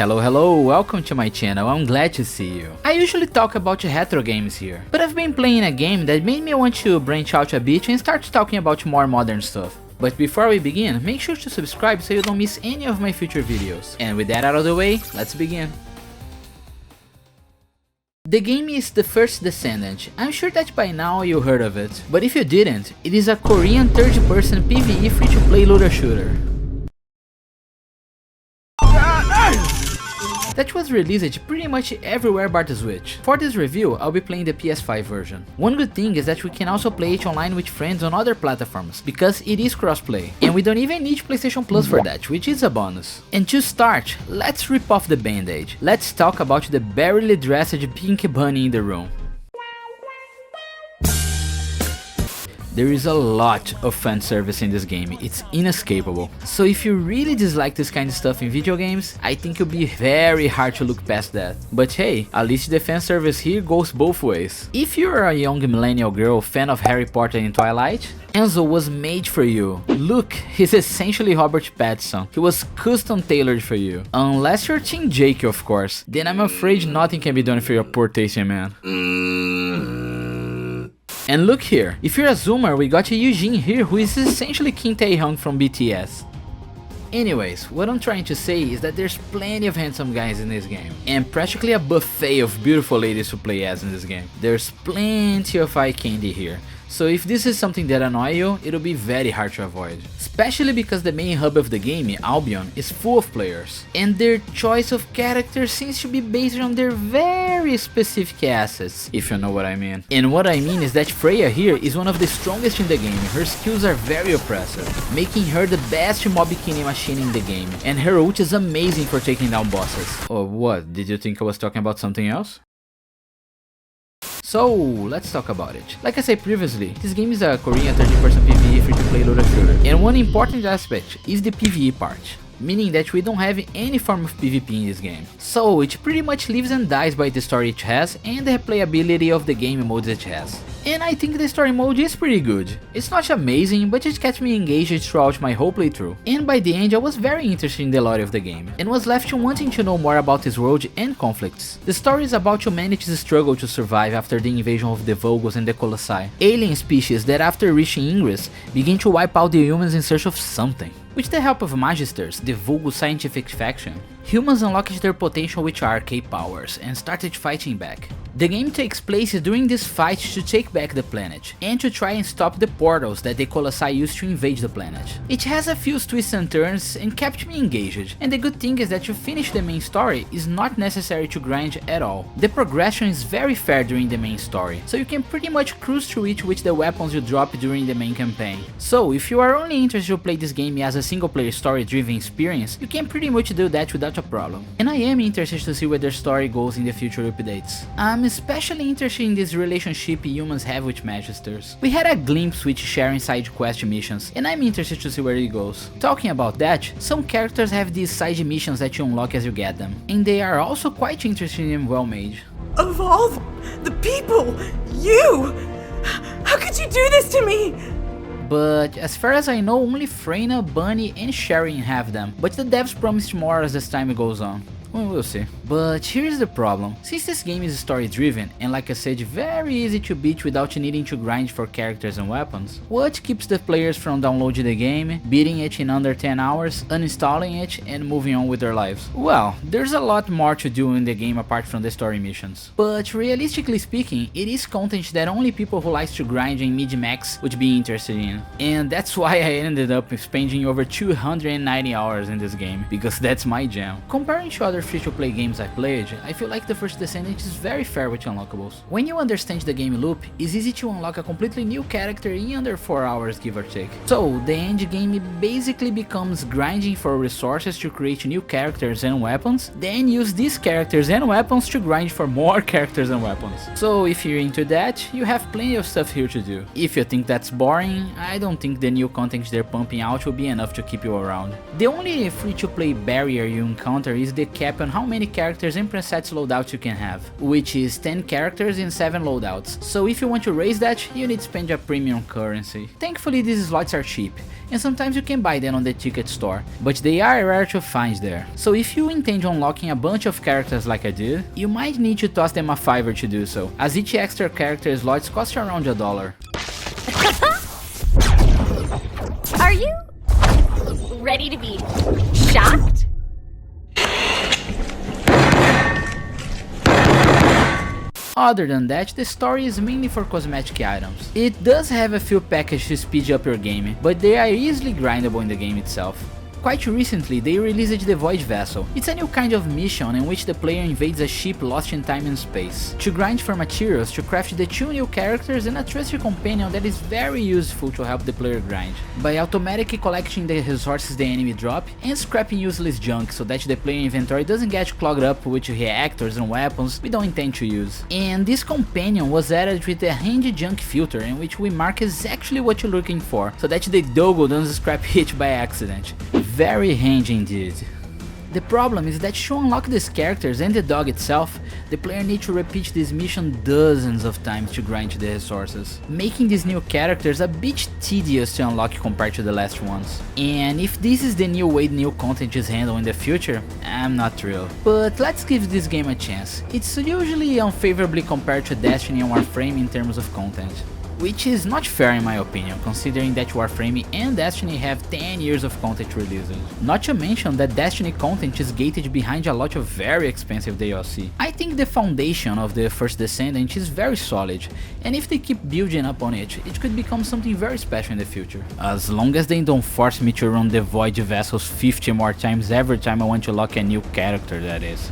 Hello, welcome to my channel, I'm glad to see you. I usually talk about retro games here, but I've been playing a game that made me want to branch out a bit and start talking about more modern stuff. But before we begin, make sure to subscribe so you don't miss any of my future videos. And with that out of the way, let's begin. The game is The First Descendant. I'm sure that by now you heard of it, but if you didn't, it is a Korean third-person PvE free-to-play looter shooter that was released pretty much everywhere but the Switch. For this review, I'll be playing the PS5 version. One good thing is that we can also play it online with friends on other platforms, because it is crossplay, and we don't even need PlayStation Plus for that, which is a bonus. And to start, let's rip off the band-aid. Let's talk about the barely dressed pink bunny in the room. There is a lot of fan service in this game, it's inescapable. So if you really dislike this kind of stuff in video games, I think it'll be very hard to look past that. But hey, at least the fan service here goes both ways. If you're a young millennial girl fan of Harry Potter and Twilight, Enzo was made for you. Look, he's essentially Robert Pattinson. He was custom tailored for you. Unless you're Team Jake, of course. Then I'm afraid nothing can be done for your poor taste, man. And look here, if you're a zoomer, we got Eugene here, who is essentially Kim Tae-hyung from BTS. Anyways, what I'm trying to say is that there's plenty of handsome guys in this game, and practically a buffet of beautiful ladies to play as in this game. There's plenty of eye candy here, so if this is something that annoys you, it'll be very hard to avoid. Especially because the main hub of the game, Albion, is full of players, and their choice of characters seems to be based on their very specific assets, if you know what I mean. And what I mean is that Freya here is one of the strongest in the game. Her skills are very oppressive, making her the best mob killing machine in the game, and her ult is amazing for taking down bosses. Oh, what? Did you think I was talking about something else? So, let's talk about it. Like I said previously, this game is a Korean 30-person PvE free-to-play looter shooter, and one important aspect is the PvE part, meaning that we don't have any form of PvP in this game. So it pretty much lives and dies by the story it has and the replayability of the game modes it has. And I think the story mode is pretty good. It's not amazing, but it kept me engaged throughout my whole playthrough. And by the end I was very interested in the lore of the game, and was left wanting to know more about this world and conflicts. The story is about humanity's struggle to survive after the invasion of the Vogels and the Colossi, alien species that after reaching Ingress begin to wipe out the humans in search of something. With the help of Magisters, the Vogel scientific faction, humans unlocked their potential with arcane powers and started fighting back. The game takes place during this fight to take back the planet, and to try and stop the portals that the Colossi used to invade the planet. It has a few twists and turns and kept me engaged, and the good thing is that to finish the main story is not necessary to grind at all. The progression is very fair during the main story, so you can pretty much cruise through it with the weapons you drop during the main campaign. So if you are only interested to play this game as a single player story driven experience, you can pretty much do that without a problem. And I am interested to see where their story goes in the future updates. I'm especially interested in this relationship humans have with Magisters. We had a glimpse with sharing side quest missions, and I'm interested to see where it goes. Talking about that, some characters have these side missions that you unlock as you get them, and they are also quite interesting and well made. Of all the people, you! How could you do this to me? But as far as I know, only Freyna, Bunny and Sharon have them, but the devs promised more as time goes on. Well, we'll see. But here's the problem. Since this game is story driven, and like I said, very easy to beat without needing to grind for characters and weapons, what keeps the players from downloading the game, beating it in under 10 hours, uninstalling it and moving on with their lives? Well, there's a lot more to do in the game apart from the story missions. But realistically speaking, it is content that only people who like to grind in mid-max would be interested in. And that's why I ended up spending over 290 hours in this game, because that's my jam. Comparing to other free-to-play games I played, I feel like The First Descendant is very fair with unlockables. When you understand the game loop, it's easy to unlock a completely new character in under 4 hours, give or take. So the end game basically becomes grinding for resources to create new characters and weapons, then use these characters and weapons to grind for more characters and weapons. So if you're into that, you have plenty of stuff here to do. If you think that's boring, I don't think the new content they're pumping out will be enough to keep you around. The only free-to-play barrier you encounter is the cap cap on how many characters and presets loadouts you can have, which is 10 characters and 7 loadouts, so if you want to raise that, you need to spend a premium currency. Thankfully these slots are cheap, and sometimes you can buy them on the ticket store, but they are rare to find there. So if you intend unlocking a bunch of characters like I did, you might need to toss them a $5 to do so, as each extra character slots cost around $1. Are you ready to be shocked? Other than that, the story is mainly for cosmetic items. It does have a few packages to speed up your game, but they are easily grindable in the game itself. Quite recently, they released the Void Vessel. It's a new kind of mission in which the player invades a ship lost in time and space, to grind for materials to craft the 2 new characters and a trusty companion that is very useful to help the player grind, by automatically collecting the resources the enemy drop and scrapping useless junk so that the player inventory doesn't get clogged up with reactors and weapons we don't intend to use. And this companion was added with a handy junk filter in which we mark exactly what you're looking for, so that the doggo doesn't scrap it by accident. Very handy indeed. The problem is that to unlock these characters and the dog itself, the player needs to repeat this mission dozens of times to grind the resources, making these new characters a bit tedious to unlock compared to the last ones. And if this is the new way new content is handled in the future, I'm not thrilled. But let's give this game a chance. It's usually unfavorably compared to Destiny and Warframe in terms of content, which is not fair in my opinion, considering that Warframe and Destiny have 10 years of content releases. Not to mention that Destiny content is gated behind a lot of very expensive DLC. I think the foundation of the first Descendant is very solid, and if they keep building up on it, it could become something very special in the future. As long as they don't force me to run the Void Vessels 50 more times every time I want to lock a new character, that is.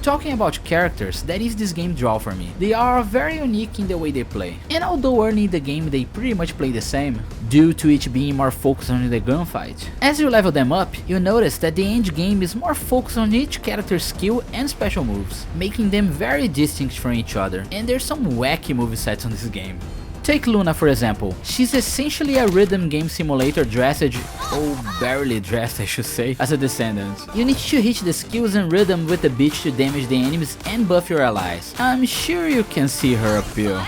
Talking about characters, that is this game draw for me. They are very unique in the way they play, and although early in the game they pretty much play the same, due to it being more focused on the gunfight. As you level them up, you notice that the end game is more focused on each character's skill and special moves, making them very distinct from each other, and there's some wacky movesets on this game. Take Luna for example. She's essentially a rhythm game simulator dressed, or barely dressed I should say, as a Descendant. You need to hit the skills and rhythm with the beat to damage the enemies and buff your allies. I'm sure you can see her appeal.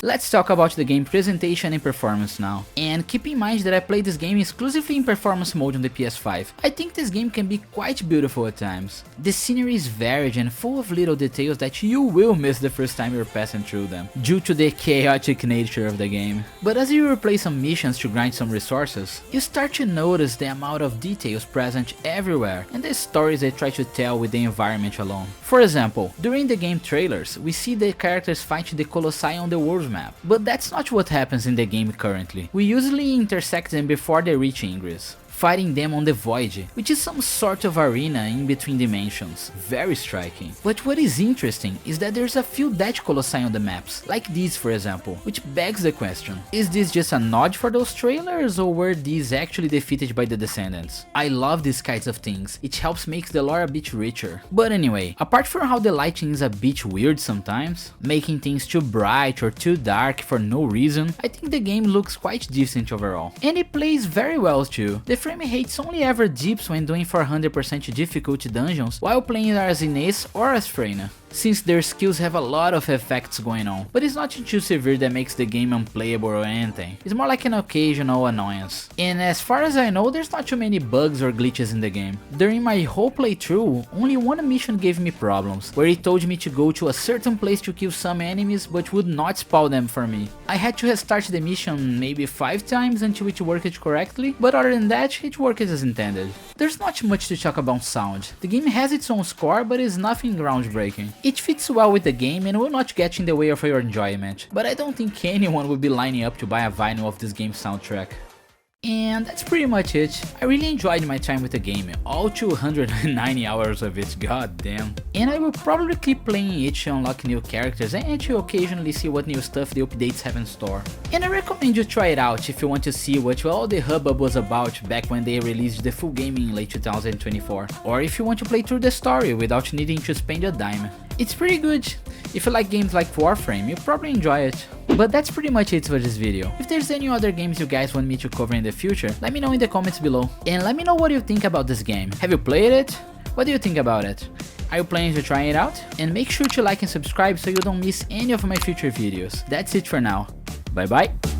Let's talk about the game presentation and performance now. And keep in mind that I played this game exclusively in performance mode on the PS5. I think this game can be quite beautiful at times. The scenery is varied and full of little details that you will miss the first time you're passing through them, due to the chaotic nature of the game. But as you replay some missions to grind some resources, you start to notice the amount of details present everywhere and the stories they try to tell with the environment alone. For example, during the game trailers, we see the characters fighting the Colossi on the world map, but that's not what happens in the game currently. We usually intersect them before they reach Ingress, fighting them on the Void, which is some sort of arena in between dimensions. Very striking. But what is interesting is that there's a few dead Colossi on the maps, like these for example, which begs the question, is this just a nod for those trailers, or were these actually defeated by the Descendants? I love these kinds of things, it helps make the lore a bit richer. But anyway, apart from how the lighting is a bit weird sometimes, making things too bright or too dark for no reason, I think the game looks quite decent overall. And it plays very well too. The frame rates only ever dips when doing 400% difficulty dungeons while playing as Inês or as Freyna, since their skills have a lot of effects going on, but it's not too severe that makes the game unplayable or anything. It's more like an occasional annoyance. And as far as I know, there's not too many bugs or glitches in the game. During my whole playthrough, only one mission gave me problems, where it told me to go to a certain place to kill some enemies but would not spawn them for me. I had to restart the mission maybe 5 times until it worked correctly, but other than that, it worked as intended. There's not much to talk about sound. The game has its own score, but is nothing groundbreaking. It fits well with the game and will not get in the way of your enjoyment, but I don't think anyone will be lining up to buy a vinyl of this game's soundtrack. And that's pretty much it. I really enjoyed my time with the game, all 290 hours of it, god damn. And I will probably keep playing it to unlock new characters and to occasionally see what new stuff the updates have in store. And I recommend you try it out if you want to see what all the hubbub was about back when they released the full game in late 2024. Or if you want to play through the story without needing to spend a dime. It's pretty good. If you like games like Warframe, you'll probably enjoy it. But that's pretty much it for this video. If there's any other games you guys want me to cover in the future, let me know in the comments below. And let me know what you think about this game. Have you played it? What do you think about it? Are you planning to try it out? And make sure to like and subscribe so you don't miss any of my future videos. That's it for now. Bye bye.